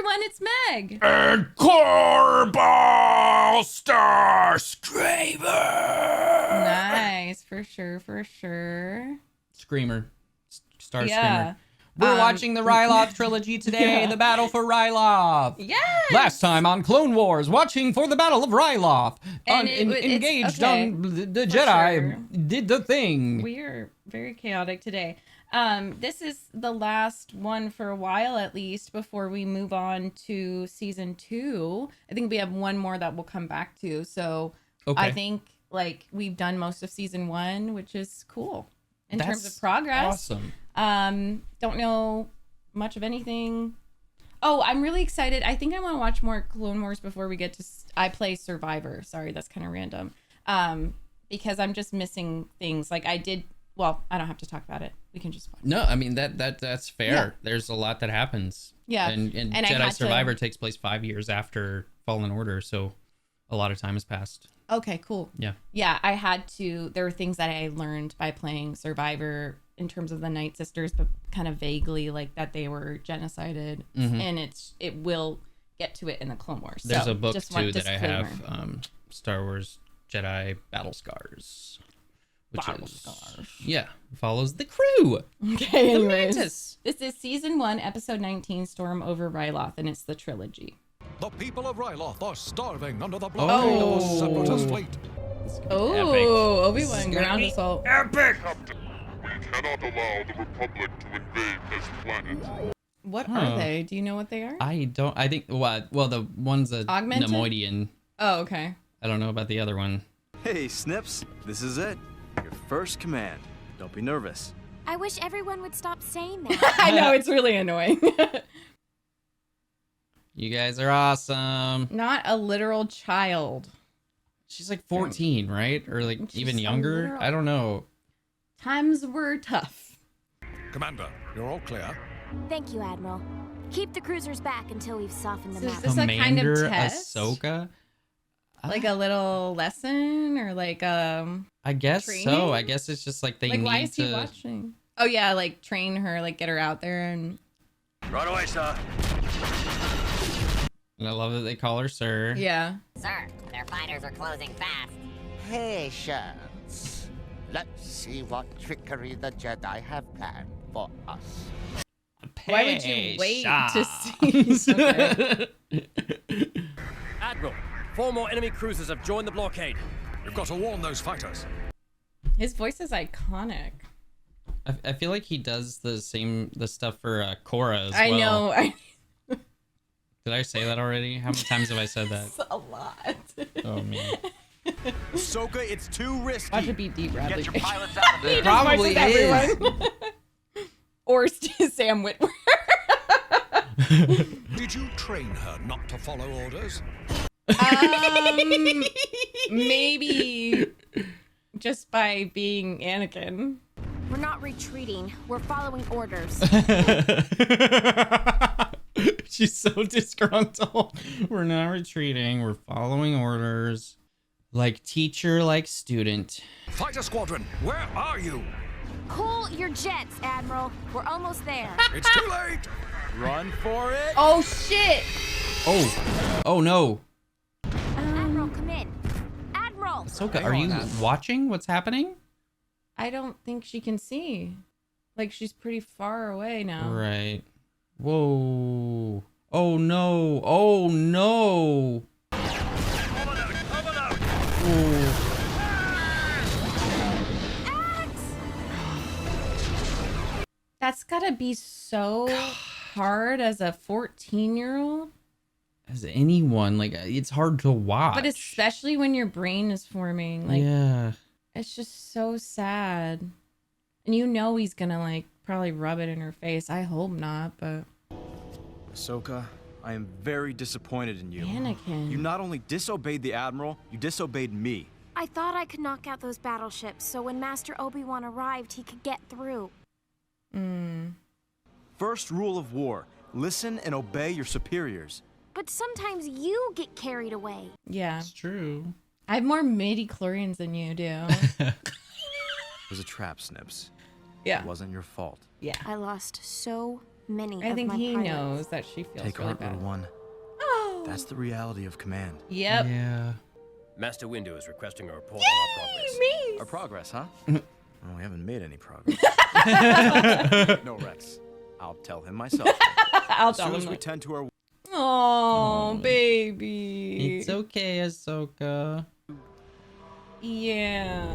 everyone, it's Meg. And Corball Starscreamer. Nice, for sure. Screamer. Star Yeah. Screamer. We're watching the Ryloth trilogy today, The Battle for Ryloth. Yes! Last time on Clone Wars, watching for the Battle of Ryloth. And Engaged okay, on the for Jedi sure. did the thing. We are very chaotic today. This is the last one for a while, at least, before we move on to season 2. I think we have one more that we'll come back to. So Okay. I think like we've done most of season 1, which is cool in terms of progress. Awesome. Don't know much of anything. Oh, I'm really excited. I think I want to watch more Clone Wars before we get to... I play Survivor. Sorry, that's kind of random. Because I'm just missing things. Like I did... Well, I don't have to talk about it. We can just watch. No, I mean, that's fair. Yeah. There's a lot that happens. Yeah. And I Jedi had Survivor takes place 5 years after Fallen Order, so a lot of time has passed. Okay, cool. Yeah. Yeah, I had to... There were things that I learned by playing Survivor in terms of the Night Sisters, but kind of vaguely, like that they were genocided. Mhm. And it will get to it in the Clone Wars. There's so, a book, just one too, that I have, disclaimer. Star Wars Jedi Battle Scars. Which Battle is, Scars. yeah, follows the crew. Okay, The anyways. Mantis. This is season 1, episode 19, Storm over Ryloth, and it's the trilogy. The people of Ryloth are starving under the blockade of the Separatist fleet. Oh, Epic. Obi-Wan ground assault. Epic. Captain, we cannot allow the Republic to invade this planet. What are they? Do you know what they are? I think, well, the one's a Augmented? Nemoidian. Oh, okay. I don't know about the other one. Hey, Snips, this is it. Your first command. Don't be nervous. I wish everyone would stop saying that. I know, it's really annoying. You guys are awesome. Not a literal child. She's like 14, right? Or like She's even so younger? literal. I don't know. Times were tough. Commander, you're all clear. Thank you, Admiral. Keep the cruisers back until we've softened them So up. is this a kind of Commander test? Ahsoka? Like a little lesson or like I guess training? so. I guess it's just like they like need why is he to. watching? Oh yeah, like train her, like get her out there and Right away, sir. And I love that they call her Sir. yeah. Sir, their fighters are closing fast. Patience. Let's see what trickery the Jedi have planned for us. Why would you wait to see? Okay. Admiral, 4 more enemy cruisers have joined the blockade. You've got to warn those fighters. His voice is iconic. I feel like he does the stuff for Korra as I well. know. Did I say that already? How many times have I said that? It's a lot. Oh man. Ahsoka, it's too risky. Watch it be deep, Bradley. Get your pilots out of He there. just Probably voices is. everyone. Or Sam Witwer. Did you train her not to follow orders? Maybe just by being Anakin. We're not retreating. We're following orders. She's so disgruntled. We're not retreating. We're following orders. Like teacher, like student. Fighter squadron, where are you? Cool your jets, Admiral. We're almost there. It's too late. Run for it. Oh shit! Oh no. Admiral, come in. Admiral! Ahsoka, are you watching what's happening? I don't think she can see. Like she's pretty far away now. Right. Whoa. Oh no. Oh no. That's gotta be so hard as a 14-year-old. As anyone, like it's hard to watch. But especially when your brain is forming. Like yeah. it's just so sad. And you know he's gonna like probably rub it in her face. I hope not, but Ahsoka, I am very disappointed in you. Anakin. You not only disobeyed the Admiral, you disobeyed me. I thought I could knock out those battleships, so when Master Obi-Wan arrived, he could get through. First rule of war, listen and obey your superiors. But sometimes you get carried away. Yeah. It's true. I have more midi-chlorians than you do. It was a trap, Snips. Yeah. It wasn't your fault. Yeah. I lost so many I of think my he pilots. knows that she feels Take really heart, bad. little one. Oh. That's the reality of command. Yep. Yeah. Master Windu is requesting a report on our progress. Me. Our progress, huh? Oh, we haven't made any progress. No, Rex. I'll tell him myself. I'll As tell soon him. as we tend to our... Oh, baby. It's okay, Ahsoka. Yeah.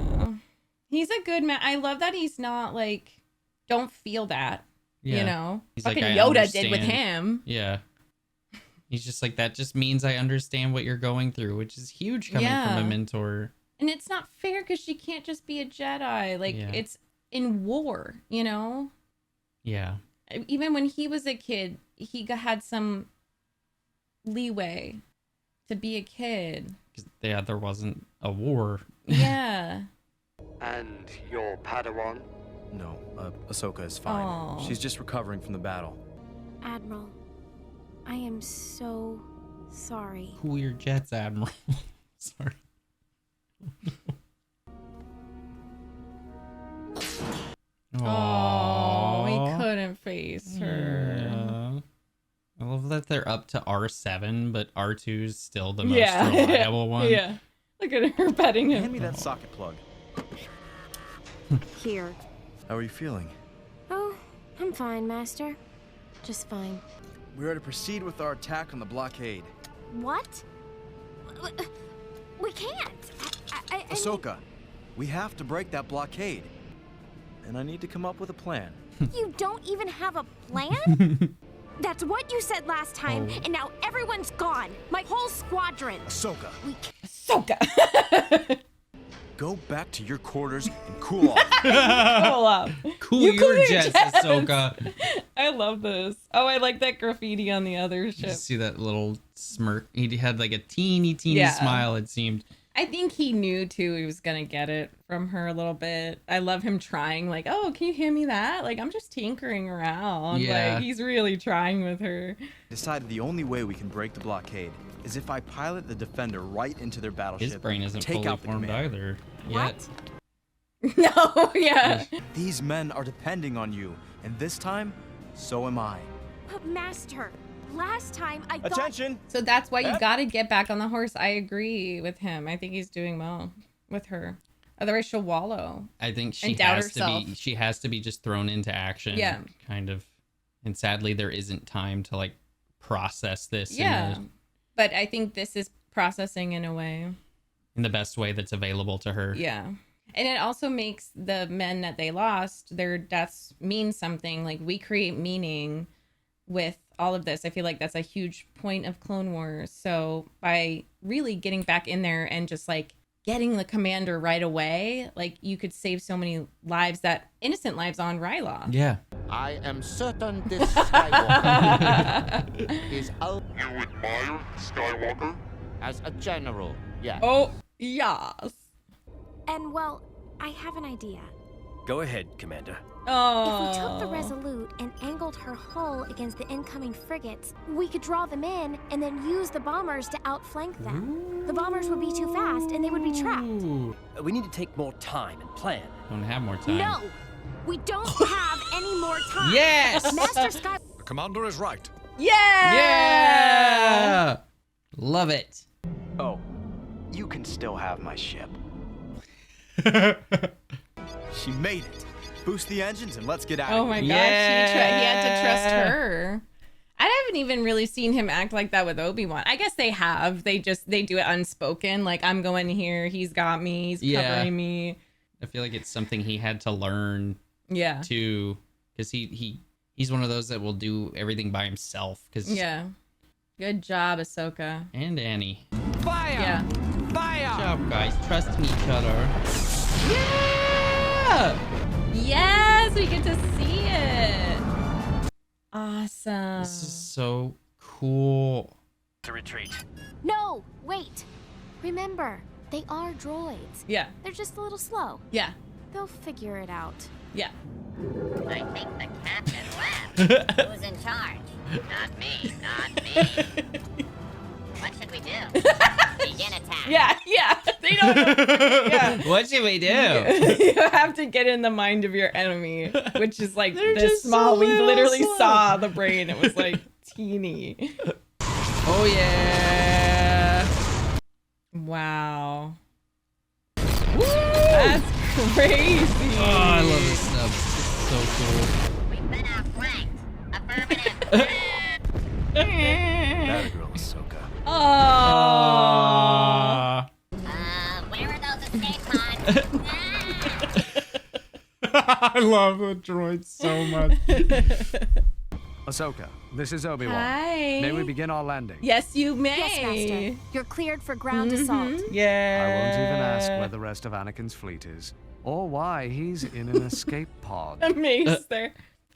He's a good man. I love that he's not like, don't feel that. Yeah. You know? He's Fucking like, I Yoda did with understand. him. Yeah. He's just like, that just means I understand what you're going through, which is huge coming from Yeah. a mentor. And it's not fair because she can't just be a Jedi. Like, Yeah. it's in war, you know? Yeah. Even when he was a kid, he had some leeway to be a kid. 'Cause, yeah, there wasn't a war. Yeah. And your Padawan? No, Ahsoka is fine. Aw. She's just recovering from the battle. Admiral, I am so sorry. Cool your jets, Admiral. Sorry. Oh, he Aww. couldn't face her. Yeah. I love that they're up to R7, but R2's still the most Yeah. reliable one. Yeah. Look at her petting him. Hand me that socket plug. Here. How are you feeling? Oh, I'm fine, Master. Just fine. We are to proceed with our attack on the blockade. What? We can't. I mean- Ahsoka, we have to break that blockade. And I need to come up with a plan. You don't even have a plan? That's what you said last time, Oh. and now everyone's gone. My whole squadron. Ahsoka, We Ahsoka. go back to your quarters and cool off. Hold up. Cool You your cool your jets, jets. Ahsoka. I love this. Oh, I like that graffiti on the other You ship. see that little smirk? He had like a teeny Yeah. smile, it seemed. I think he knew too he was gonna get it from her a little bit. I love him trying, like, oh, can you hand me that? Like, I'm just tinkering around. Yeah. Like, he's really trying with her. Decided the only way we can break the blockade is if I pilot the Defender right into their battleship. His brain isn't take fully out the formed commander. either. What? Yet. No, yeah. These men are depending on you, and this time, so am I. But Master, last time I thought... Attention! So that's why you Yep. gotta get back on the horse. I agree with him. I think he's doing well with her. Otherwise, she'll wallow. I think she And doubt has to be. herself. She has to be just thrown into action. Yeah. Kind of. And sadly, there isn't time to like process this. Yeah. But I think this is processing in a way. In the best way that's available to her. Yeah. And it also makes the men that they lost, their deaths mean something. Like, we create meaning with all of this. I feel like that's a huge point of Clone Wars. So by really getting back in there and just like getting the commander right away, like, you could save so many lives, that innocent lives on Ryloth. Yeah. I am certain this Skywalker is out You admire Skywalker? as a general. Yeah. Oh, yes. And, well, I have an idea. Go ahead, Commander. Oh. If we took the Resolute and angled her hull against the incoming frigates, we could draw them in and then use the bombers to outflank them. The bombers would be too fast and they would be trapped. Ooh. We need to take more time and plan. Don't have more time. No! We don't have any more time! Yes! Master Sky... The commander is right. Yeah. Yeah! Love it. Oh, you can still have my ship. She made it. Boost the engines and let's get out Oh of my here. gosh, he had to trust Yeah. her. I haven't even really seen him act like that with Obi-Wan. I guess they have. They do it unspoken. Like, I'm going here. He's got me. He's Yeah. covering me. I feel like it's something he had to learn Yeah. too, because he's one of those that will do everything by himself. Cause Yeah. Good job, Ahsoka. And Annie. Fire! Yeah. Fire! Good job, guys. Trusting each other. Yeah! Yes, we get to see it. Awesome. This is so cool. To retreat. No! Wait! Remember, they are droids. Yeah. They're just a little slow. Yeah. They'll figure it out. Yeah. I think the captain left. Who's in charge? Not me, not me. What should we do? Begin attack. Yeah. They don't know. Yeah. What should we do? You have to get in the mind of your enemy, which is like They're this just small. so We little, literally slow. saw the brain. It was like teeny. Oh yeah. Wow. That's crazy. Oh, I love this stuff. It's so cool. We've been outflanked. Affirmative. That girl is Ahsoka. Oh. Where are those escape pods? I love the droid so much. Ahsoka, this is Obi-Wan. Hi. May we begin our landing? Yes, you may. Yes, Master. You're cleared for ground assault. Yeah. I won't even ask where the rest of Anakin's fleet is, or why he's in an escape pod. Amazing there.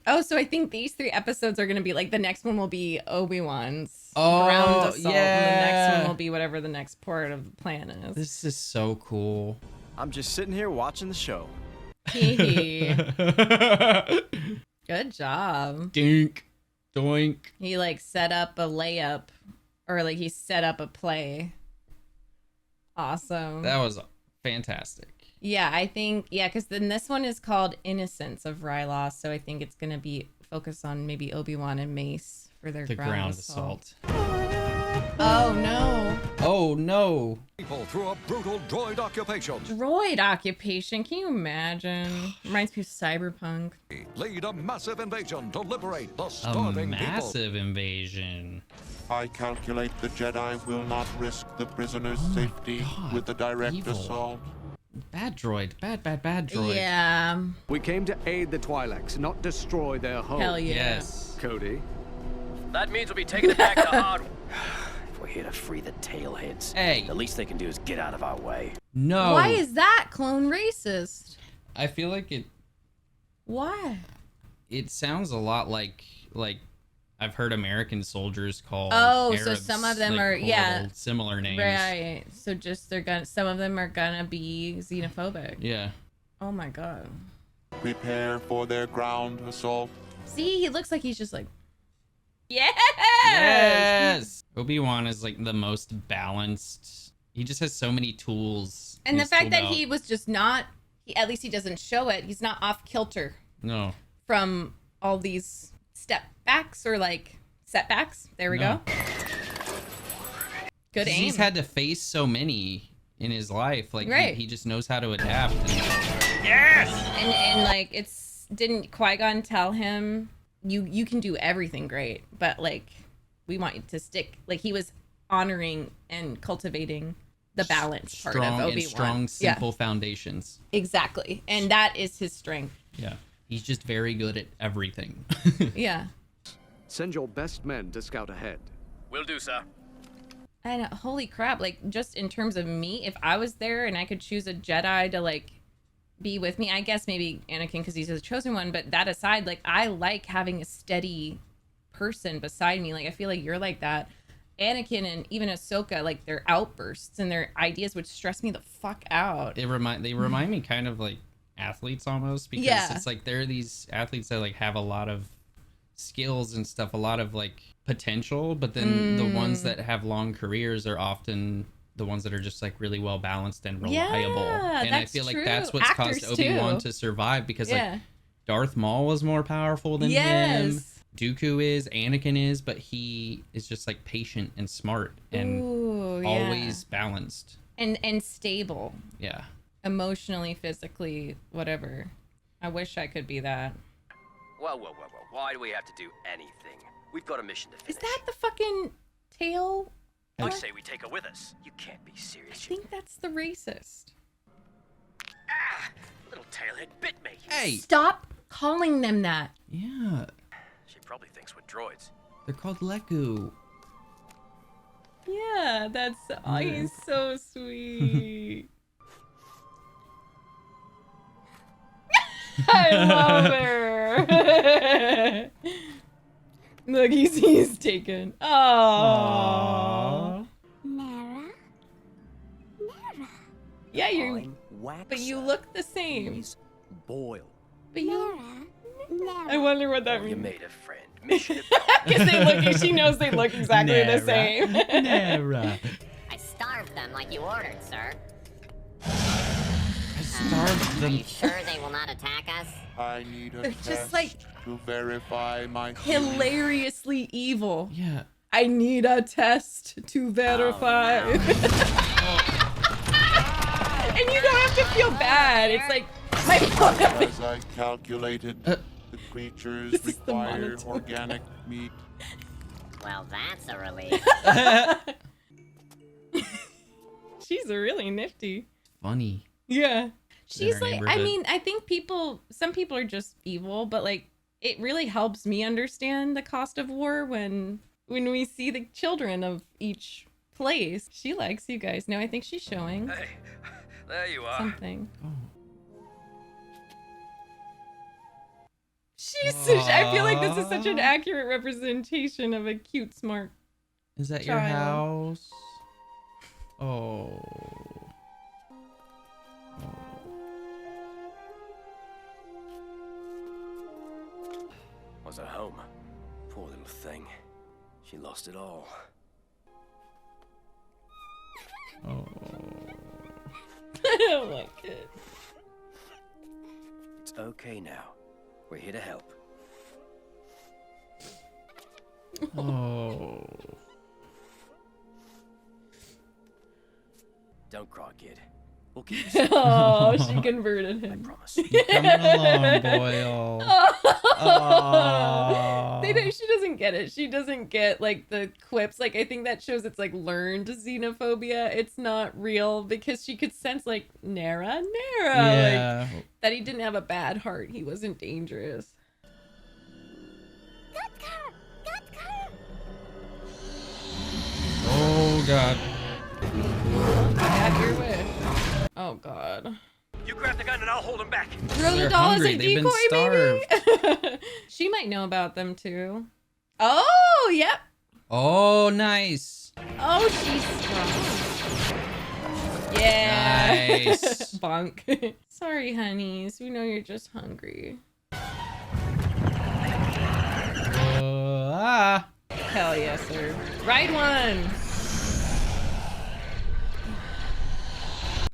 Oh, so I think these 3 episodes are going to be like the next one will be Obi-Wan's ground assault, and the next one will be whatever the next port of the plan is. This is so cool. I'm just sitting here watching the show. Hee. Good job. Dink. Doink. He like set up a layup, or like he set up a play. Awesome. That was fantastic. Yeah, I think, because then this one is called Innocence of Ryloth, so I think it's going to be focused on maybe Obi-Wan and Mace for their ground assault. Oh, no. Oh, no. People through a brutal droid occupation. Droid occupation, can you imagine? Reminds me of Cyberpunk. Lead a massive invasion to liberate the A starving massive invasion. I calculate the Jedi will not risk the prisoner's safety God, with the direct evil. assault. Bad droid. Bad droid. Yeah. We came to aid the Twi'leks, not destroy their home. Hell yeah. Yes. Cody. That means we'll be taking it back to hard. If we're here to free the tailheads, Hey. the least they can do is get out of our way. No. Why is that clone racist? I feel like Why? it sounds a lot like I've heard American soldiers call Oh, so Arabs, some of them like, are, horrible, similar names. Right. So just some of them are gonna be xenophobic. Yeah. Oh my god. Prepare for their ground assault. See, he looks like he's just like, yes! Yes. Obi-Wan is like the most balanced. He just has so many tools. in And the his fact tool that belt. he was just not, at least he doesn't show it. He's not off kilter No. from all these step backs or like setbacks. There we No. go. Good aim. He's had to face so many in his life. Like Right. he just knows how to adapt. and like didn't Qui-Gon tell him you can do everything great, but like we want you to stick, like he was honoring and cultivating the balance part of Obi-Wan. Strong, simple foundations. Exactly. And that is his strength. Yeah. He's just very good at everything. Yeah. Send your best men to scout ahead. Will do, sir. And holy crap, like just in terms of me, if I was there and I could choose a Jedi to like be with me, I guess maybe Anakin because he's the chosen one, but that aside, like I like having a steady person beside me. Like I feel like you're like that. Anakin and even Ahsoka, like their outbursts and their ideas would stress me the fuck out. They remind me kind of like athletes almost, because it's like there are these athletes that like have a lot of skills and stuff, a lot of like potential, but then the ones that have long careers are often the ones that are just like really well balanced and reliable. And I feel like that's what's caused Obi-Wan to survive, because like Darth Maul was more powerful than him. Dooku is, Anakin is, but he is just like patient and smart and always balanced and stable. Yeah. Emotionally, physically, whatever. I wish I could be that. Whoa. Why do we have to do anything? We've got a mission to finish. Is that the fucking tail? I say we take her with us. You can't be serious. I think that's the racist. Ah! Little tailhead bit me. Hey! Stop calling them that. Yeah. She probably thinks we're droids. They're called Leku. Yeah, that's... Oh, he's so sweet. I love her. Look, he's taken. Aww. Nara? Yeah, but you look the same. Boil. But you... Nara. I wonder what that You means. made a friend. Mission Because they look, she knows they look exactly the same. Nara. I starved them like you ordered, sir. I starved Are them. you sure they will not attack us? I need a They're test just like to verify my theory. hilariously evil. Yeah. I need a test to verify. Oh, And you don't have to feel bad. It's like my fault. As I calculated, the creatures This is the require monotone. organic meat. Well, that's a relief. She's really nifty. Funny. Yeah. She's her like, I neighborhood. mean, I think some people are just evil, but like, it really helps me understand the cost of war when we see the children of each place. She likes you guys. No, I think she's showing Hey, there you are. something. Oh. I feel like this is such an accurate representation of a cute, smart. Is that your Child. house? Oh. Was her home. Poor little thing. She lost it all. Oh. I don't like it. It's okay now. We're here to help. Oh. Don't cry, kid. We'll keep you Oh, she converted I him. promise. You're coming along, boy. Oh. She doesn't get it. She doesn't get like the quips. Like I think that shows it's like learned xenophobia. It's not real because she could sense like Nara, Yeah. like that he didn't have a bad heart. He wasn't dangerous. Oh God. Have your wish. Oh God. You grab the gun and I'll hold him back. Throw the They're doll as hungry. a They've been decoy, maybe. She might know about them too. Oh, yep. Oh, nice. Oh, she's strong. Yeah. Nice. Bonk. Sorry, honeys. We know you're just hungry. Hell yes, sir. Ride one.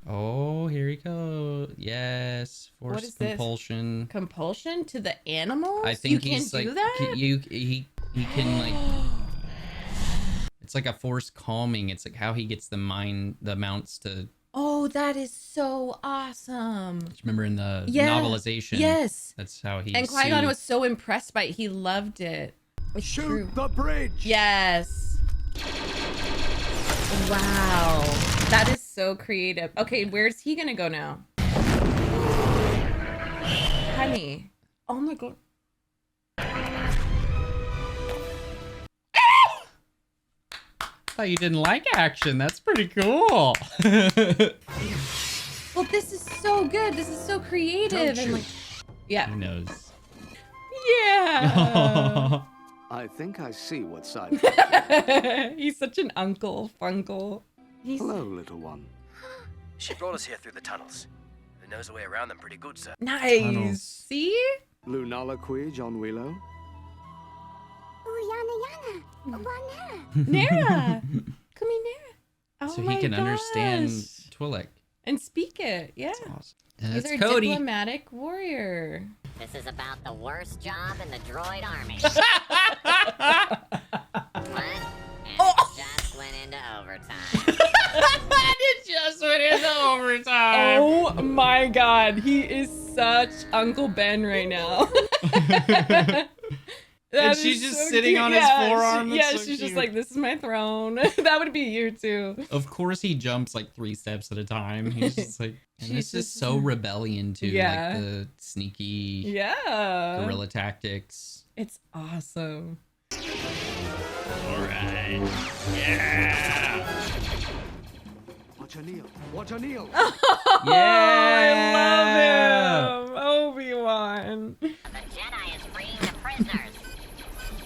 Oh, here he goes. Yes, What forced is this? compulsion. Compulsion to the animals? I think you he's can like do that? he can like. It's like a forced calming. It's like how he gets the mounts to. Oh, that is so awesome. Remember in the Yeah. novelization? Yes. That's how he. And Qui-Gon soothed- was so impressed by it. He loved it. It's Shoot true. the bridge! Yes. Wow. That is so creative. Okay, where's he gonna go now? Honey. Oh my God. thought you didn't like action. That's pretty cool. Well, this is so good. This is so creative. And like, yeah. He knows. Yeah. I think I see what side. He's such an uncle, funkle. Hello, little one. She brought us here through the tunnels. Who knows the way around them pretty good, sir. Nice. Tunnels. See? Lunalaque, John Willow. Nara. Come here, Nara. Oh So my he can understand gosh. Twi'lek. And speak it. Yeah. That's awesome. And He's that's our Cody. diplomatic warrior. This is about the worst job in the droid army. What? And it just went into overtime. It just went into overtime. Oh my God. He is such Uncle Ben right now. And she's just sitting on his forearm. That's Yeah, so she's just cute. like, this is my throne. That would be you too. Of course, he jumps like 3 steps at a time. He's just like, and She's this is just- so rebellion too. Yeah. Like the sneaky Yeah. guerrilla tactics. It's awesome. All right. Yeah. Watch O'Neill. Watch O'Neill. Yeah. I love him. Obi-Wan. The Jedi is freeing the prisoners.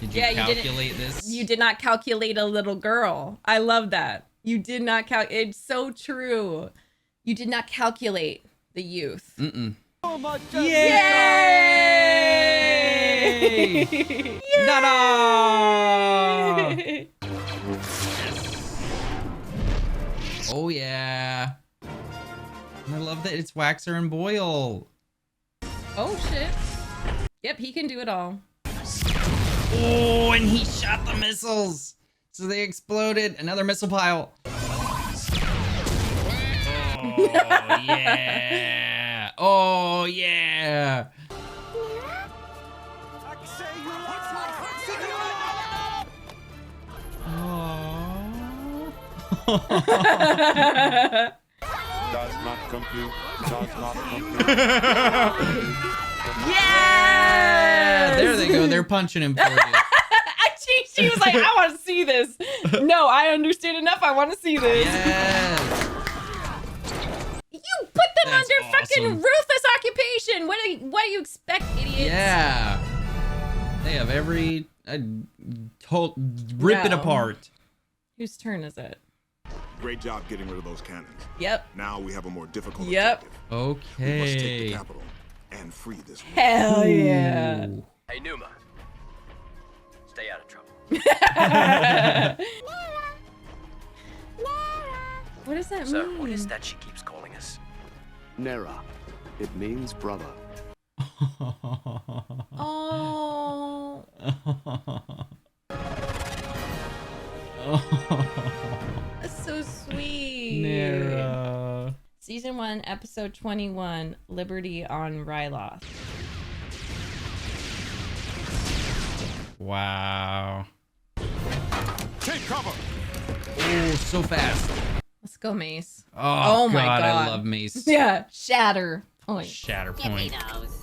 Did you Yeah, calculate this? You did not calculate a little girl. I love that. You did not calculate. It's so true. You did not calculate the youth. Mm-mm. Oh my God. Yay! Yay! Ta-da! Oh yeah. And I love that it's Waxer and Boyle. Oh shit. Yep, he can do it all. Oh, and he shot the missiles. So they exploded. Another missile pile. Oh yeah. Oh yeah. Does not compute. Does not compute. Yeah. There they go. They're punching him for you. She was like, I want to see this. No, I understand enough. I want to see this. Yes. You put them That's under fucking awesome. ruthless occupation. What do you expect, idiots? Yeah. They have every rip it No. apart. Whose turn is it? Great job getting rid of those cannons. Yep. Now we have a more difficult Yep. objective. We must take the Okay. capital and free this world. Hell yeah. Ooh. Hey, Numa. Stay out of trouble. What does that So, mean? what is that she keeps calling us? Nera. It means brother. Oh. That's so sweet. Nera. Season 1, episode 21, Liberty on Ryloth. Wow. Take cover. Oh, so fast. Let's go, Mace. Oh, my God, God. I love Mace. Yeah, shatter point. Shatter Give me point. those.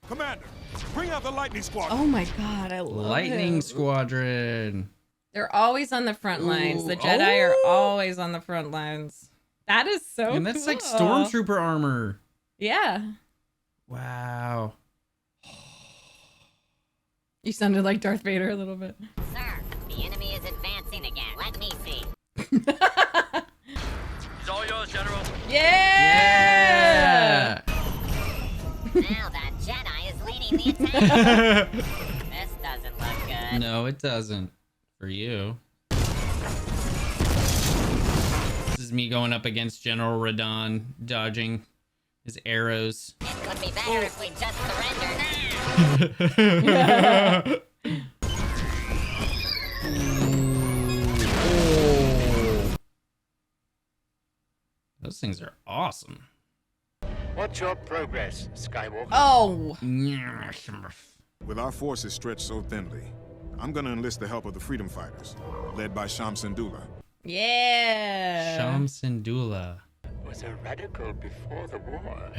Commander, bring out the lightning squad. Oh my God, I love Lightning him. Squadron. They're always on the front lines. Ooh, The Jedi are oh. always on the front lines. That is so And that's like cool. Stormtrooper armor. Yeah. Wow. You sounded like Darth Vader a little bit. Sir, the enemy is advancing again. Let me see. It's all yours, General. Yeah! Now that Jedi is leading the attack. This doesn't look good. No, it doesn't. For you. This is me going up against General Radon, dodging his arrows. It could be better if we just surrender now. Those things are awesome. What's your progress, Skywalker? Oh! With our forces stretched so thinly, I'm gonna enlist the help of the freedom fighters, led by Sham Syndulla. Yeah! Sham Syndulla. Was a radical before the war.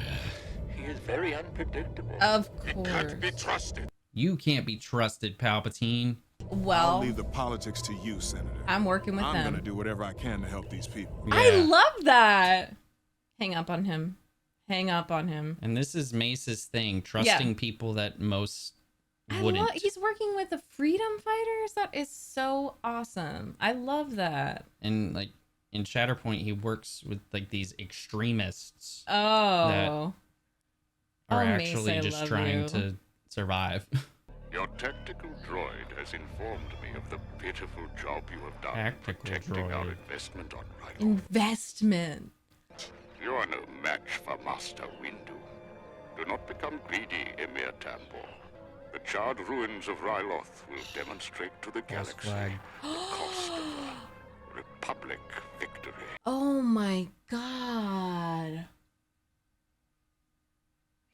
He is very unpredictable. Of He course. can't be trusted. You can't be trusted, Palpatine. I'll Well, leave the politics to you, Senator. I'm working with I'm them. gonna do whatever I can to help these people. I Yeah. love that. Hang up on him. Hang up on him. And this is Mace's thing, trusting people that most wouldn't. He's working with the freedom fighters. That is so awesome. I love that. And like in Shatterpoint, he works with like these extremists Oh. are Oh, Mace, actually I just love trying you. to survive. Your tactical droid has informed me of the pitiful job you have done Tactical protecting our droid. investment on Ryloth. Investment. You are no match for Master Windu. Do not become greedy, Emir Tambor. The charred ruins of Ryloth will demonstrate to the False galaxy flag. the cost of a Republic victory. Oh my God.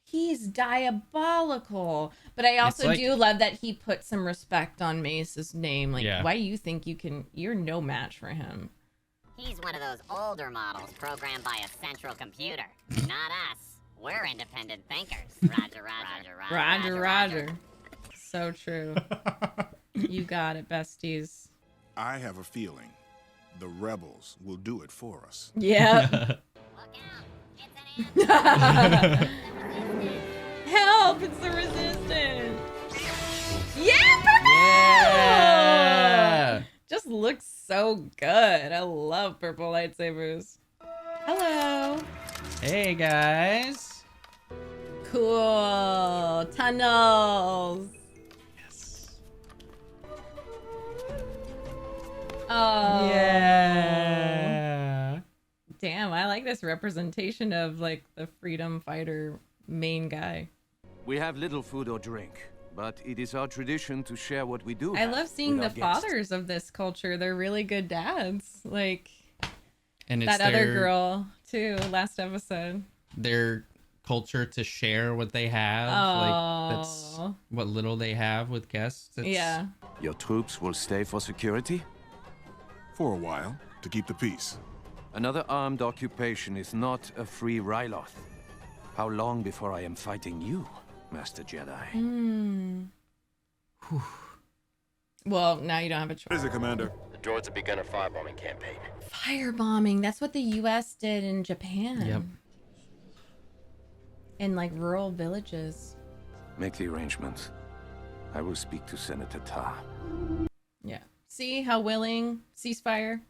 He's diabolical. But I also like- do love that he put some respect on Mace's name. Like, Yeah. why do you think you're no match for him? He's one of those older models programmed by a central computer. Not us. We're independent thinkers. Roger, roger, roger, Roger. So true. You got it, besties. I have a feeling the rebels will do it for us. Yeah. Look out. It's an Help! It's the resistance. Yeah, purple! Yeah! Just looks so good. I love purple lightsabers. Hello. Hey guys. Cool. Tunnels. Yes. Oh. Yeah. this representation of like the freedom fighter main guy. We have little food or drink, but it is our tradition to share what we do. I love seeing the with our guests. fathers of this culture. They're really good dads. Like And it's that other girl too, last episode. Their culture to share what they have. Like that's what little they have with guests. Yeah. Your troops will stay for security? For a while, to keep the peace. Another armed occupation is not a free Ryloth. How long before I am fighting you, Master Jedi? Well, now you don't have a choice. What is it, Commander? The droids have begun a firebombing campaign. Firebombing. That's what the U.S. did in Japan. Yep. In like rural villages. Make the arrangements. I will speak to Senator Ta. Yeah. See how willing ceasefire.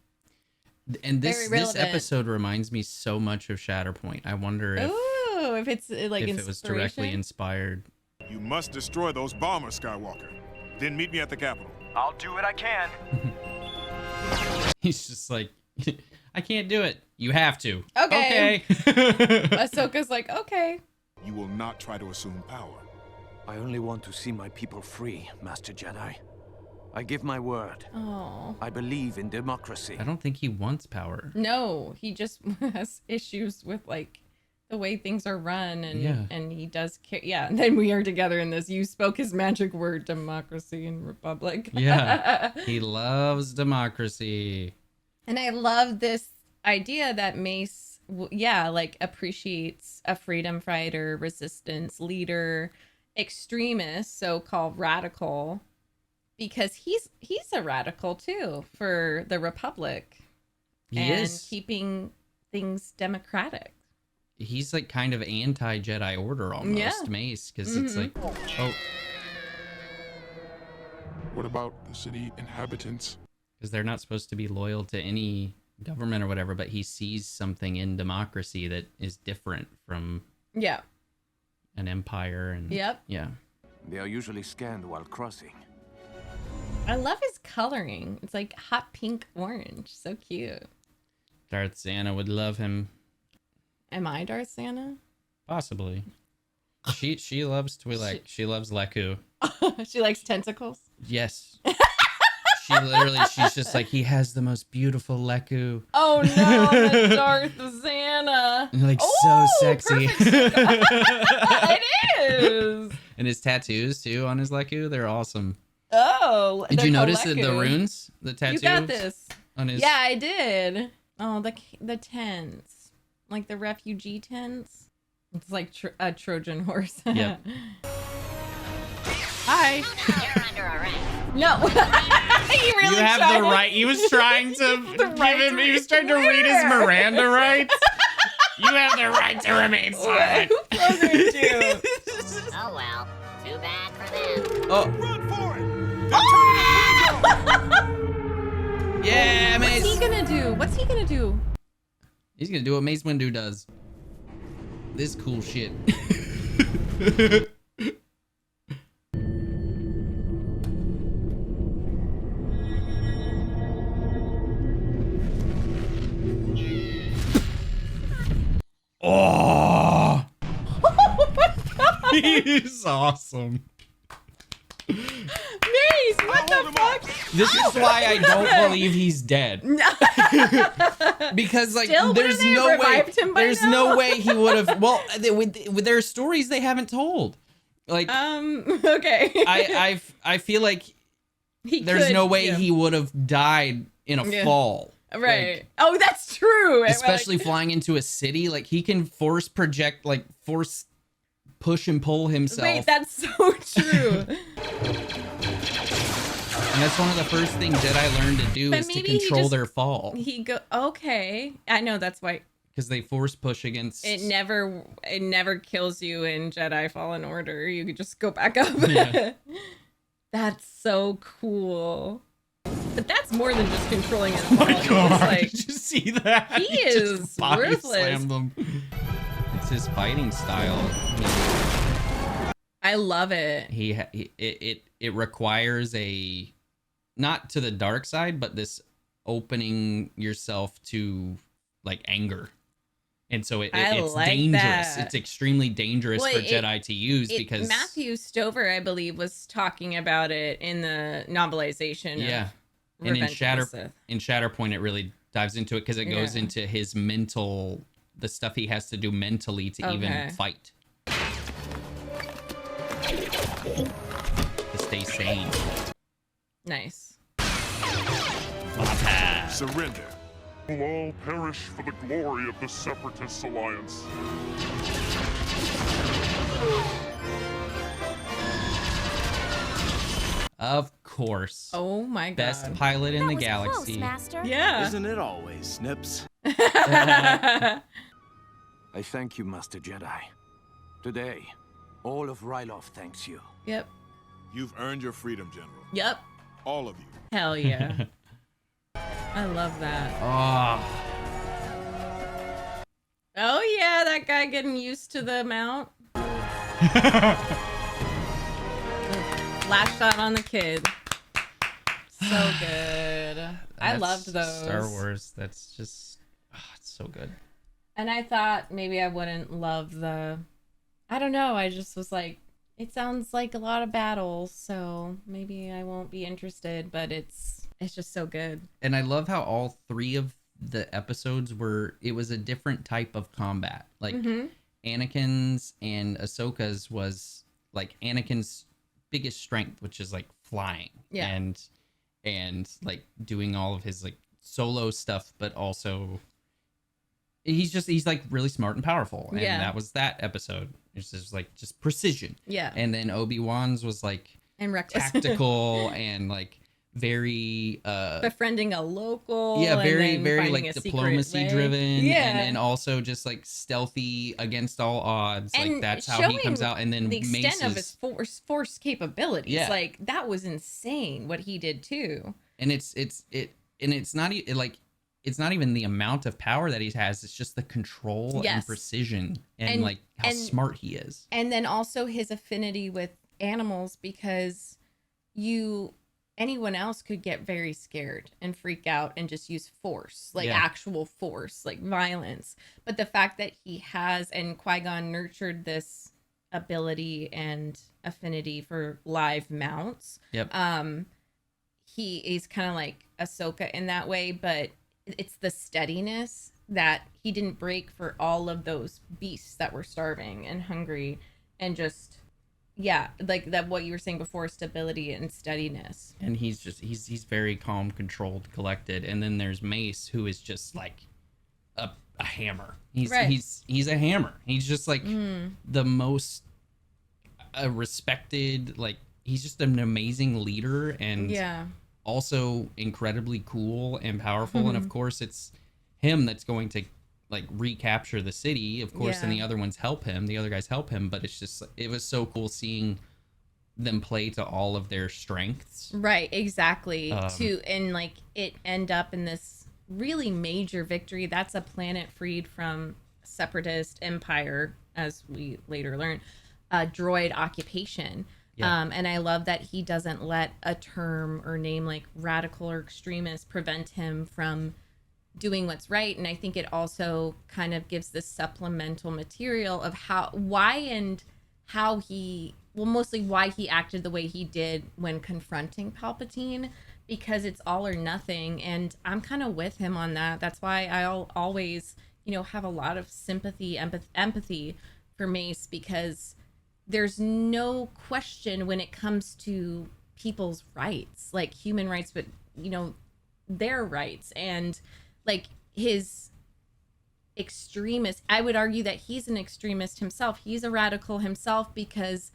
And this Very this relevant. episode reminds me so much of Shatterpoint. I wonder if it's like if it was directly inspired. You must destroy those bombers, Skywalker. Then meet me at the Capitol. I'll do what I can. He's just like, I can't do it. You have to. Okay. Ahsoka's like, okay. You will not try to assume power. I only want to see my people free, Master Jedi. I give my word. Oh. I believe in democracy. I don't think he wants power. No, he just has issues with like the way things are run, and he does care. Yeah, and then we are together in this. You spoke his magic word, democracy and republic. Yeah, he loves democracy. And I love this idea that Mace, like appreciates a freedom fighter, resistance leader, extremist, so-called radical, because he's a radical too for the Republic and keeping things democratic. He's like kind of anti-Jedi Order almost, Mace, because it's like, oh. What about the city inhabitants? Because they're not supposed to be loyal to any government or whatever, but he sees something in democracy that is different from an empire. And yeah. They are usually scanned while crossing. I love his coloring. It's like hot pink orange. So cute. Darth Santa would love him. Am I Darth Santa? Possibly. She loves Twi'lek. She loves Leku. She likes tentacles? Yes. She's just like, he has the most beautiful Leku. Oh no, the Darth Santa. And like, so sexy. It is. And his tattoos too on his Leku, they're awesome. Oh, did you notice the runes? The tattoos? You got this. On his... Yeah, I did. Oh, the tents, like the refugee tents. It's like a Trojan horse. Yep. Hi. You're under arrest. No. You have the right. He was trying to give him. He was trying to read his Miranda rights. You have the right to remain silent. Oh well. Too bad for them. Oh. Run for it! Yeah, Mace. What's he gonna do? He's gonna do what Mace Windu does. This cool shit. Oh. He's awesome. Mace, what the fuck? This is why I don't believe he's dead. Because like, there's no way he would have. Well, with their stories they haven't told. Like, okay. I feel like there's no way he would have died in a fall. Right. Like, oh, that's true. Especially flying into a city, like he can force push and pull himself. Wait, that's so true. And that's one of the first things Jedi learn to do is to control their fall. Okay. I know that's why. Because they force push against. It never kills you in Jedi Fallen Order. You could just go back up. Yeah. That's so cool. But that's more than just controlling his Oh fall. my god! Like, did you see that? He is body ruthless. slammed them. It's his fighting style. I love it. It requires not to the dark side, but this opening yourself to like anger. And so it's like dangerous. that. It's extremely dangerous for Jedi to use because Matthew Stover, I believe, was talking about it in the novelization. Yeah, of and Revenge of the Sith. in Shatterpoint, it really dives into it because it goes into his mental, the stuff he has to do mentally to even fight, to stay sane. Nice. Surrender. Will all perish for the glory of the Separatist Alliance. Of course. Oh my god. Best pilot in the That was galaxy. close, Master. Yeah. Isn't it always, Snips? I thank you, Master Jedi. Today, all of Ryloth thanks you. Yep. You've earned your freedom, General. Yep. All of you. Hell yeah. I love that. Oh. Oh yeah, that guy getting used to the mount. Last shot on the kid. So good. I loved those. Star Wars. That's just, it's so good. And I thought maybe I wouldn't love the, I don't know. I just was like, it sounds like a lot of battles, so maybe I won't be interested, but it's just so good. And I love how all 3 of the episodes it was a different type of combat. Like Anakin's and Ahsoka's was like Anakin's biggest strength, which is like flying and like doing all of his like solo stuff, but also he's like really smart and powerful. And that was that episode. It's just like just precision. Yeah. And then Obi-Wan's was like and reckless. Tactical and like very befriending a local. Yeah, very and very like diplomacy driven. Yeah. And also just like stealthy against all odds. And like that's how he comes out. And then the extent Mace's, of his force capabilities. Yeah. Like that was insane what he did too. And it's not it's not even the amount of power that he has. It's just the control and precision and like how smart he is. And then also his affinity with animals, because anyone else could get very scared and freak out and just use force, like actual force, like violence. But the fact that he has, and Qui-Gon nurtured this ability and affinity for live mounts. Yep. He is kind of like Ahsoka in that way, but it's the steadiness that he didn't break for all of those beasts that were starving and hungry, and just like that, what you were saying before, stability and steadiness. And he's very calm, controlled, collected. And then there's Mace, who is just like a hammer. He's a hammer. He's just like the most respected, like he's just an amazing leader and also incredibly cool and powerful. And of course it's him that's going to like recapture the city, of course, and the other ones help him, the other guys help him, but it's just, it was so cool seeing them play to all of their strengths. Right, exactly. And like it end up in this really major victory. That's a planet freed from Separatist Empire, as we later learn, droid occupation. And I love that he doesn't let a term or name like radical or extremist prevent him from doing what's right. And I think it also kind of gives this supplemental material of why he acted the way he did when confronting Palpatine, because it's all or nothing. And I'm kind of with him on that. That's why I'll always, have a lot of sympathy, empathy for Mace, because there's no question when it comes to people's rights, like human rights, but their rights. And like his extremist, I would argue that he's an extremist himself. He's a radical himself, because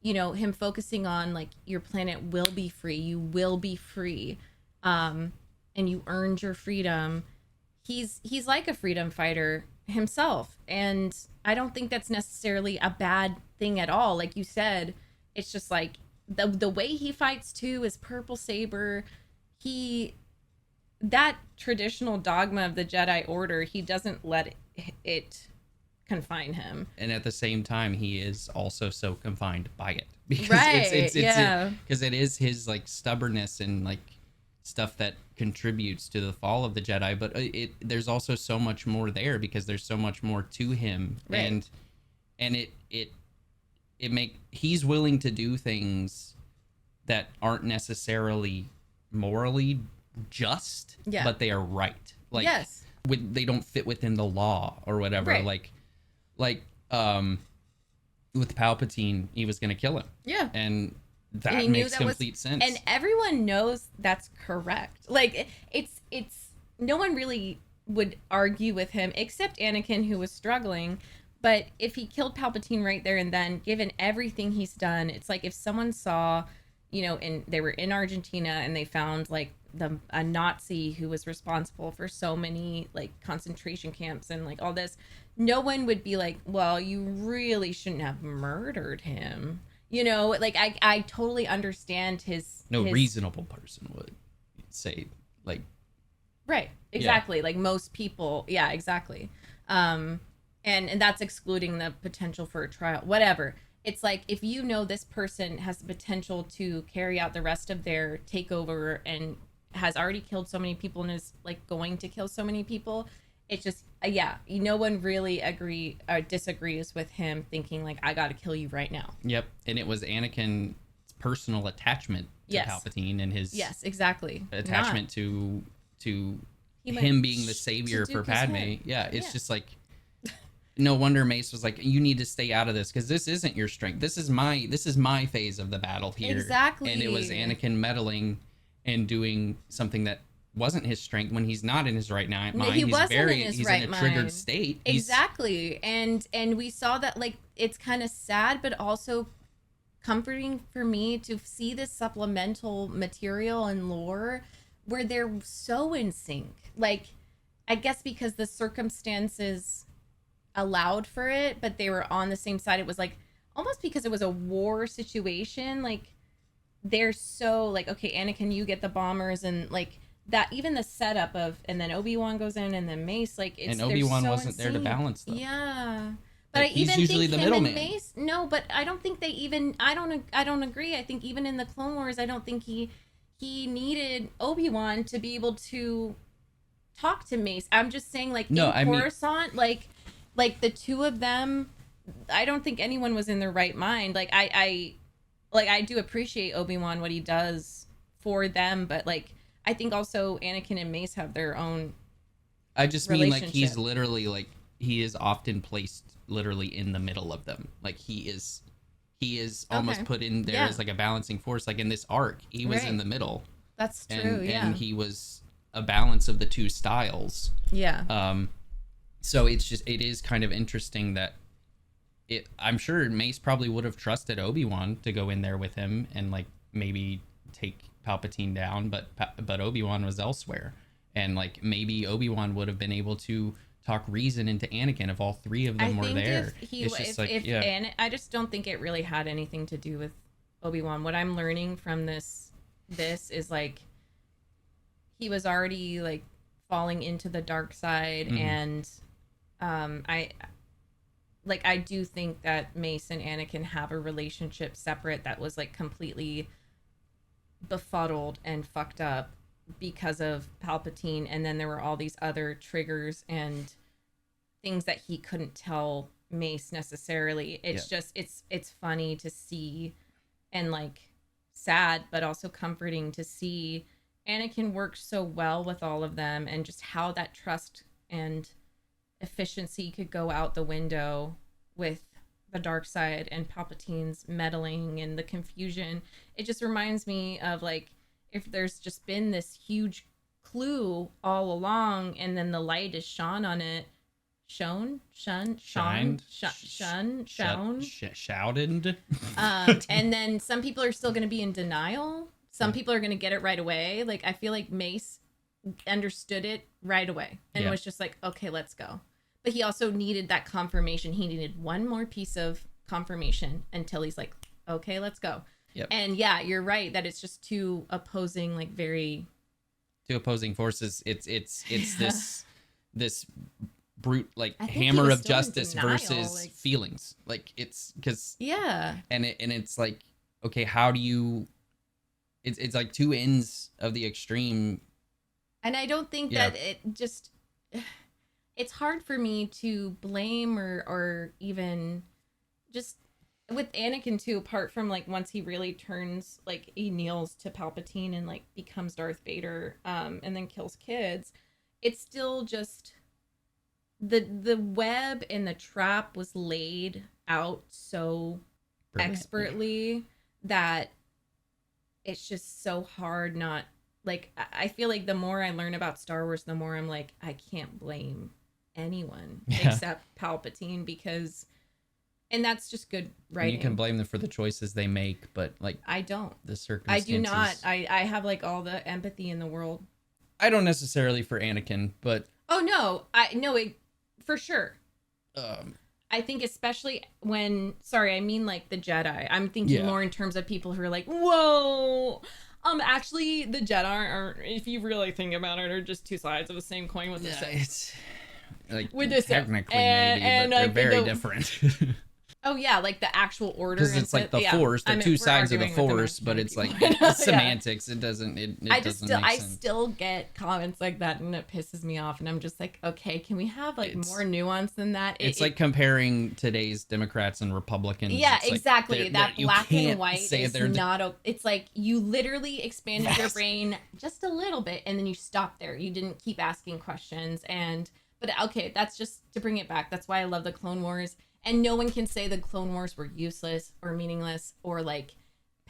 him focusing on like your planet will be free, you will be free, and you earned your freedom. He's like a freedom fighter himself, and I don't think that's necessarily a bad thing at all. Like you said, it's just like the way he fights too is purple saber. That traditional dogma of the Jedi Order, he doesn't let it confine him. And at the same time, he is also so confined by it. Because because it is his like stubbornness and like stuff that contributes to the fall of the Jedi, but there's also so much more there because there's so much more to him, right. and he's willing to do things that aren't necessarily morally just, but they are right. Like, yes. They don't fit within the law or whatever. Right. Like with Palpatine, he was going to kill him. Yeah. And that makes complete sense. And everyone knows that's correct. Like, it's no one really would argue with him except Anakin, who was struggling. But if he killed Palpatine right there and then, given everything he's done, it's like if someone saw, you know, and they were in Argentina and they found like a Nazi who was responsible for so many like concentration camps and like all this, no one would be like, well, you really shouldn't have murdered him. You know, like I totally understand his reasonable person would say like, right, exactly. Like most people. Yeah, exactly. And that's excluding the potential for a trial, whatever. It's like, if you know this person has the potential to carry out the rest of their takeover and has already killed so many people and is like going to kill so many people, it's just, no one really disagrees with him thinking like, I got to kill you right now. Yep. And it was Anakin's personal attachment to Palpatine and his exactly attachment to him being the savior for Padme. Yeah. It's just like, no wonder Mace was like, you need to stay out of this because this isn't your strength. This is my phase of the battle here. Exactly. And it was Anakin meddling and doing something that wasn't his strength when he's not in his right mind. He's in a triggered state. Exactly. And we saw that, like, it's kind of sad, but also comforting for me to see this supplemental material and lore where they're so in sync. Like, I guess because the circumstances allowed for it, but they were on the same side. It was like almost because it was a war situation. Like, they're so like, okay, Anakin, you get the bombers, and like that, even the setup of, and then Obi-Wan goes in, and then Mace, like, it's, and Obi-Wan wasn't there to balance them. Yeah, but like, I even usually think the him and middleman. Mace, no, but I don't think they even, I don't agree. I think even in the Clone Wars, I don't think he needed Obi-Wan to be able to talk to Mace. I'm just saying, like, Coruscant, like the two of them, I don't think anyone was in their right mind. Like, I do appreciate Obi-Wan, what he does for them, but like, I think also Anakin and Mace have their own I just mean, like, he's literally, like, he is often placed literally in the middle of them. Like, he is almost put in there as like a balancing force. Like in this arc, he was in the middle. That's true. And he was a balance of the two styles. Yeah. So it is kind of interesting that I'm sure Mace probably would have trusted Obi-Wan to go in there with him and like maybe take Palpatine down, but Obi-Wan was elsewhere, and like maybe Obi-Wan would have been able to talk reason into Anakin if all three of them were there. I just don't think it really had anything to do with Obi-Wan. What I'm learning from this is like he was already like falling into the dark side, and I do think that Mace and Anakin have a relationship separate that was like completely befuddled and fucked up because of Palpatine, and then there were all these other triggers and things that he couldn't tell Mace necessarily. It's just it's funny to see, and like sad but also comforting to see Anakin work so well with all of them, and just how that trust and efficiency could go out the window with the dark side and Palpatine's meddling and the confusion. It just reminds me of like if there's just been this huge clue all along, and then the light is shone on it, shouted, and then some people are still going to be in denial. Some people are going to get it right away. Like, I feel like Mace understood it right away and was just like, okay, let's go. But he also needed that confirmation. He needed one more piece of confirmation until he's like, okay, let's go. Yep. And yeah, you're right that it's just two opposing forces. It's this brute like hammer of justice versus feelings. Like, it's because and it's like, okay, how do you it's like two ends of the extreme. And I don't think that it just, it's hard for me to blame or even just with Anakin too, apart from like once he really turns, like he kneels to Palpatine and like becomes Darth Vader, and then kills kids. It's still just the web and the trap was laid out so expertly that it's just so hard not, like, I feel like the more I learn about Star Wars, the more I'm like, I can't blame anyone except Palpatine, because, and that's just good writing. And you can blame them for the choices they make, but like I don't. The circumstances. I do not. I have like all the empathy in the world. I don't necessarily for Anakin, but oh no, for sure. I think especially when, sorry, I mean like the Jedi. I'm thinking more in terms of people who are like, whoa. Actually, the Jedi are, if you really think about it, are just two sides of the same coin with the Sith. Like, with the technically maybe, but they're very different. Oh yeah, like the actual order. Because it's like the Force, they're two sides of the Force, but it's like it's semantics. It doesn't. It doesn't make sense. I still get comments like that, and it pisses me off. And I'm just like, okay, can we have like more nuance than that? It's like comparing today's Democrats and Republicans. Yeah, it's exactly. Like that black and white is not. It's like you literally expanded your brain just a little bit, and then you stopped there. You didn't keep asking questions. But okay, that's just to bring it back. That's why I love the Clone Wars. And no one can say the Clone Wars were useless or meaningless or like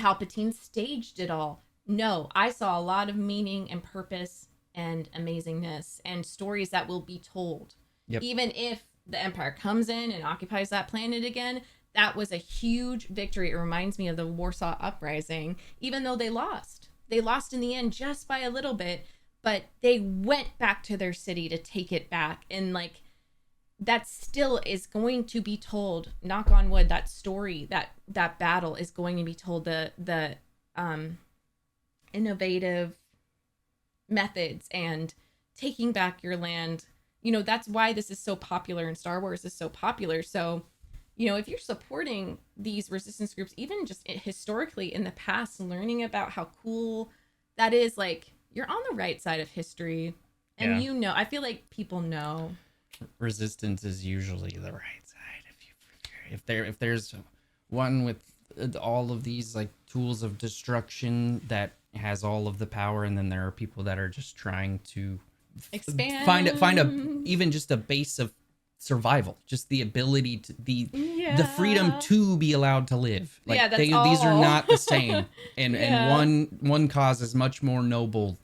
Palpatine staged it all. No, I saw a lot of meaning and purpose and amazingness and stories that will be told. Yep. Even if the Empire comes in and occupies that planet again, that was a huge victory. It reminds me of the Warsaw Uprising, even though they lost. They lost in the end just by a little bit, but they went back to their city to take it back. And like, that still is going to be told, knock on wood, that story, that battle is going to be told. The innovative methods and taking back your land, that's why this is so popular and Star Wars is so popular. So, if you're supporting these resistance groups, even just historically in the past, learning about how cool that is, like, you're on the right side of history. And I feel like people know. Resistance is usually the right side. If there's one with all of these like tools of destruction that has all of the power, and then there are people that are just trying to expand, find a even just a base of survival, just the ability to the freedom to be allowed to live. Like these are not the same, and one cause is much more noble.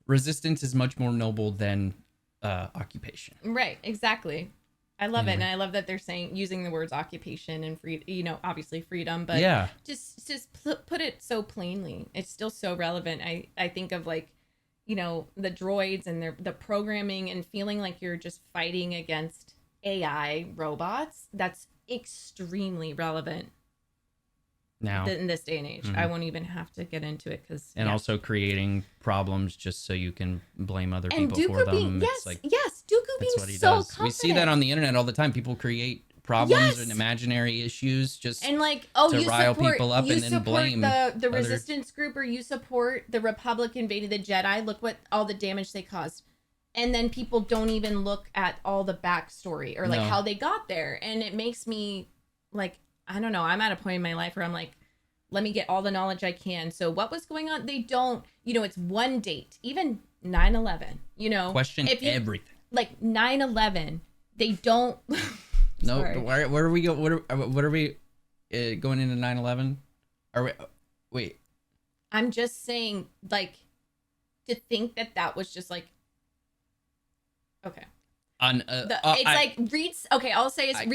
Resistance is much more noble than occupation. Right, exactly. I love it, and I love that they're using the words occupation and free, obviously freedom, but just put it so plainly. It's still so relevant. I think of like, the droids and the programming and feeling like you're just fighting against AI robots. That's extremely relevant now in this day and age. I won't even have to get into it because also creating problems just so you can blame other people for them. Dooku being so confident. We see that on the internet all the time. People create problems and imaginary issues just and like to rile people up and then blame the resistance group, or you support the Republic invading the Jedi. Look what all the damage they caused. And then people don't even look at all the backstory or like how they got there. And it makes me like, I don't know. I'm at a point in my life where I'm like, let me get all the knowledge I can. So what was going on? They don't, it's one date, even 9/11, question everything. Like 9/11, they don't. No, where are we go? What are we going into 9/11? Are we? Wait. I'm just saying, like, to think that was just like, okay. I'll say it's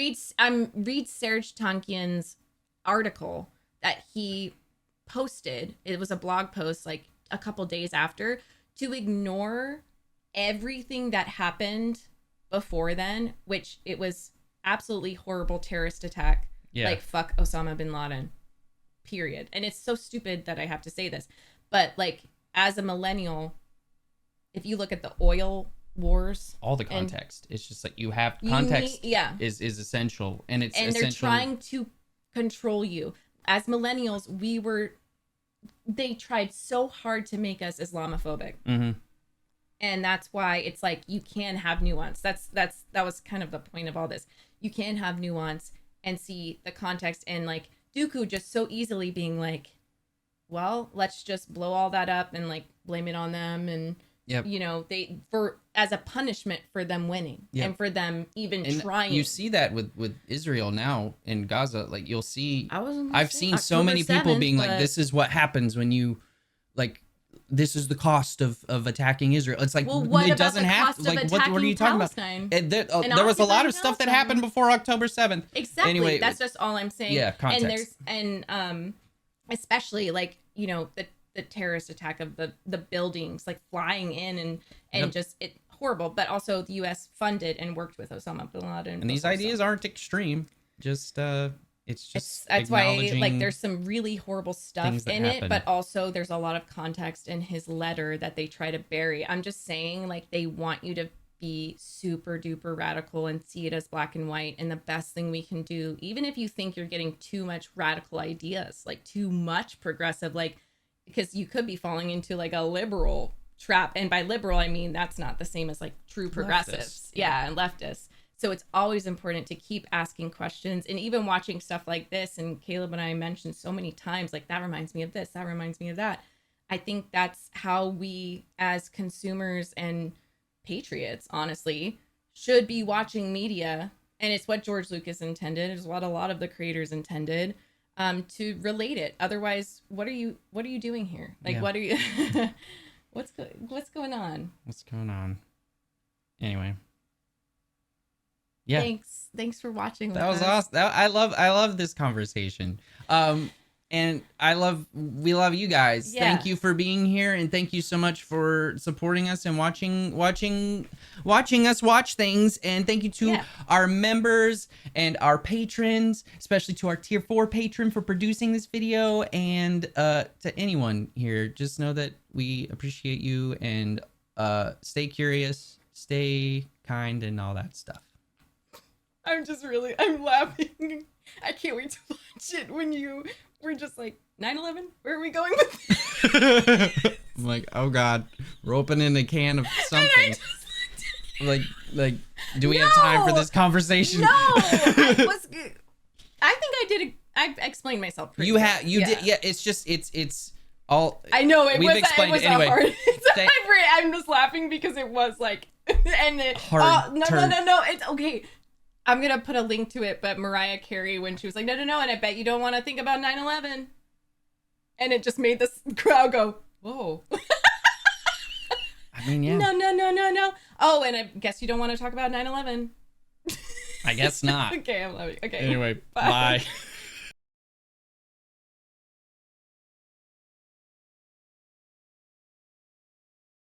read Serge Tankian's article that he posted. It was a blog post like a couple days after, to ignore everything that happened before then, which it was absolutely horrible terrorist attack. Like fuck Osama bin Laden, period. And it's so stupid that I have to say this, but like as a millennial, if you look at the oil wars, all the context, it's just like you have context is essential, and it's essential. They're trying to control you. As millennials, we were they tried so hard to make us Islamophobic. Mm-hmm. And that's why it's like you can have nuance. That was kind of the point of all this. You can have nuance and see the context, and like Dooku just so easily being like, well, let's just blow all that up and like blame it on them, and you know, they for as a punishment for them winning and for them even trying. You see that with Israel now in Gaza. Like you'll see, I've seen October so many people 7th, being like, this is what happens when you like. This is the cost of attacking Israel. It's like, well, what it about doesn't the have cost like of what are you talking Palestine? about? There was a lot of stuff that happened before October 7th. Exactly. Anyway, that's just all I'm saying. Yeah, context. And especially like, you know, the terrorist attack of the buildings like flying in and just it horrible, but also the US funded and worked with Osama bin Laden. And these ideas aren't extreme. Just that's why like there's some really horrible stuff in it, happen. but also there's a lot of context in his letter that they try to bury. I'm just saying, like, they want you to be super duper radical and see it as black and white. And the best thing we can do, even if you think you're getting too much radical ideas, like too much progressive, like, because you could be falling into like a liberal trap. And by liberal, I mean that's not the same as like true progressives. Yeah, and leftists. So it's always important to keep asking questions, and even watching stuff like this. And Caleb and I mentioned so many times, like, that reminds me of this, that reminds me of that. I think that's how we as consumers and patriots, honestly, should be watching media. And it's what George Lucas intended. It's what a lot of the creators intended, to relate it. Otherwise, what are you doing here? Like, what are you, what's going on? What's going on? Anyway. Yeah. Thanks for watching. That was awesome. I love this conversation. And we love you guys. Yeah. Thank you for being here, and thank you so much for supporting us and watching us watch things. And thank you to our members and our patrons, especially to our tier 4 patron for producing this video, and to anyone here. Just know that we appreciate you, and stay curious, stay kind, and all that stuff. I'm laughing. I can't wait to watch it when we're just like, 9/11? Where are we going with this? I'm like, oh God, we're opening a can of something. Like, do we have time for this conversation? No, I think I explained myself pretty well. You did. Yeah, it's all. I know it we've was. Explained it was anyway. hard. I'm just laughing because it was like, and it. Hard no, turn. no. It's okay. I'm gonna put a link to it, but Mariah Carey, when she was like, no, and I bet you don't want to think about 9/11, and it just made this crowd go, whoa. I mean, yeah. No. Oh, and I guess you don't want to talk about 9/11. I guess not. Okay, I'm loving. Okay. Anyway, bye.